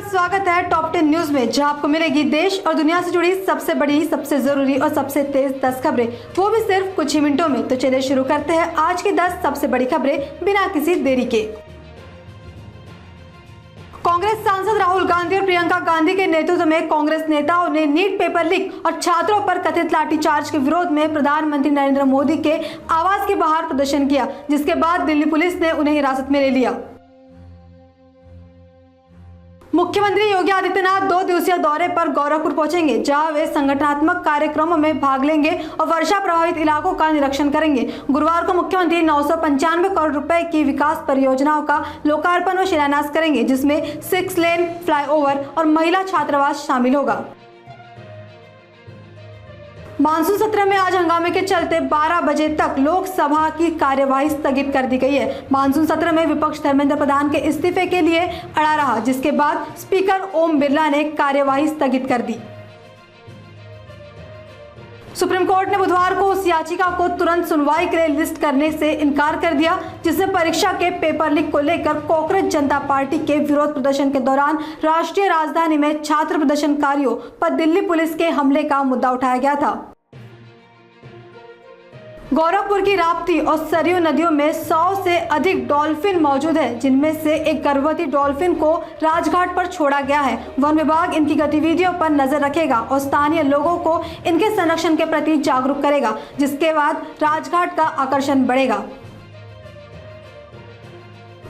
स्वागत है top 10 news में, जहां आपको मिलेगी देश और दुनिया से जुड़ी सबसे बड़ी, सबसे जरूरी और सबसे तेज 10 खबरें, वो भी सिर्फ कुछ ही मिनटों में। तो चलिए शुरू करते हैं आज की 10 सबसे बड़ी खबरें बिना किसी देरी के। कांग्रेस सांसद राहुल गांधी और प्रियंका गांधी के नेतृत्व में कांग्रेस नेताओं ने नीट पेपर लीक और छात्रों पर कथित लाठीचार्ज के विरोध में प्रधानमंत्री नरेंद्र मोदी के आवास के बाहर प्रदर्शन किया, जिसके बाद दिल्ली पुलिस ने उन्हें हिरासत में ले लिया। मुख्यमंत्री योगी आदित्यनाथ 2 दिवसीय दौरे पर गोरखपुर पहुंचेंगे, जहां वे संगठनात्मक कार्यक्रमों में भाग लेंगे और वर्षा प्रभावित इलाकों का निरीक्षण करेंगे। गुरुवार को मुख्यमंत्री 995 करोड़ रुपए की विकास परियोजनाओं का लोकार्पण व शिलान्यास करेंगे, जिसमें 6 लेन फ्लाईओवर और महिला छात्रावास शामिल होगा। मानसून सत्र में आज हंगामे के चलते 12 बजे तक लोकसभा की कार्यवाही स्थगित कर दी गई है। मानसून सत्र में विपक्ष धर्मेंद्र प्रधान के इस्तीफे के लिए अड़ा रहा, जिसके बाद स्पीकर ओम बिरला ने कार्यवाही स्थगित कर दी। सुप्रीम कोर्ट ने बुधवार को उस याचिका को तुरंत सुनवाई के लिए लिस्ट करने से इनकार कर दिया, जिसमें परीक्षा के पेपर लीक को लेकर कांग्रेस जनता पार्टी के विरोध प्रदर्शन के दौरान राष्ट्रीय राजधानी में छात्र प्रदर्शनकारियों पर दिल्ली पुलिस के हमले का मुद्दा उठाया गया था। गोरखपुर की राप्ती और सरयू नदियों में 100 से अधिक डॉल्फिन मौजूद है, जिनमें से एक गर्भवती डॉल्फिन को राजघाट पर छोड़ा गया है। वन विभाग इनकी गतिविधियों पर नजर रखेगा और स्थानीय लोगों को इनके संरक्षण के प्रति जागरूक करेगा, जिसके बाद राजघाट का आकर्षण बढ़ेगा।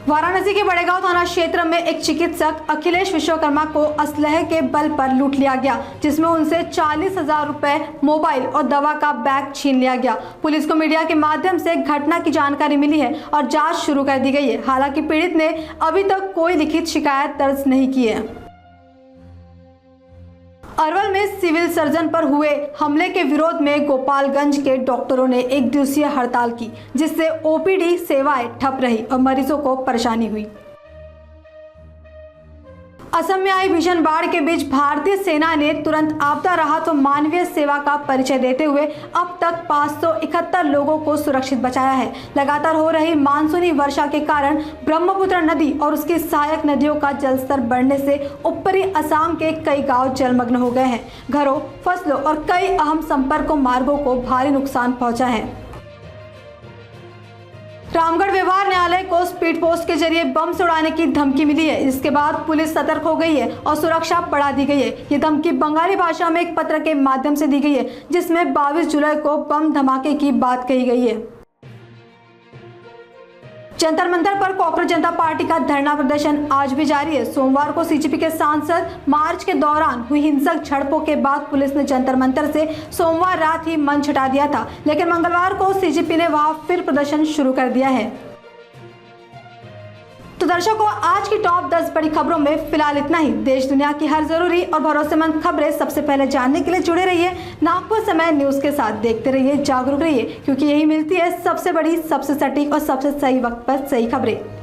वाराणसी के बड़ेगांव थाना क्षेत्र में एक चिकित्सक अखिलेश विश्वकर्मा को असलहे के बल पर लूट लिया गया, जिसमें उनसे 40,000 रुपए, मोबाइल और दवा का बैग छीन लिया गया। पुलिस को मीडिया के माध्यम से घटना की जानकारी मिली है और जांच शुरू कर दी गई है। हालांकि पीड़ित ने अभी तक कोई लिखित शिकायत दर्ज नहीं की है। अरवल में सिविल सर्जन पर हुए हमले के विरोध में गोपालगंज के डॉक्टरों ने 1 दिवसीय हड़ताल की, जिससे ओपीडी सेवाएं ठप रही और मरीजों को परेशानी हुई। असम में आई भीषण बाढ़ के बीच भारतीय सेना ने तुरंत आपदा राहत और मानवीय सेवा का परिचय देते हुए अब तक 571 लोगों को सुरक्षित बचाया है। लगातार हो रही मानसूनी वर्षा के कारण ब्रह्मपुत्र नदी और उसकी सहायक नदियों का जलस्तर बढ़ने से ऊपरी असम के कई गांव जलमग्न हो गए हैं। घरों, फसलों और कई अहम संपर्क मार्गों को भारी नुकसान पहुंचा है। रामगढ़ व्यवहार न्यायालय को स्पीड पोस्ट के जरिए बम से उड़ाने की धमकी मिली है, जिसके बाद पुलिस सतर्क हो गई है और सुरक्षा बढ़ा दी गई है। ये धमकी बंगाली भाषा में एक पत्र के माध्यम से दी गई है, जिसमें 22 जुलाई को बम धमाके की बात कही गई है। जंतर मंतर पर कांग्रेस जनता पार्टी का धरना प्रदर्शन आज भी जारी है। सोमवार को सीजेपी के सांसद मार्च के दौरान हुई हिंसक झड़पों के बाद पुलिस ने जंतर मंतर से सोमवार रात ही मंच हटा दिया था, लेकिन मंगलवार को सीजेपी ने वहां फिर प्रदर्शन शुरू कर दिया है। तो दर्शकों, आज की टॉप 10 बड़ी खबरों में फिलहाल इतना ही। देश दुनिया की हर जरूरी और भरोसेमंद खबरें सबसे पहले जानने के लिए जुड़े रहिए नागपुर समय न्यूज के साथ। देखते रहिए, जागरूक रहिए, क्योंकि यही मिलती है सबसे बड़ी, सबसे सटीक और सबसे सही वक्त पर सही खबरें।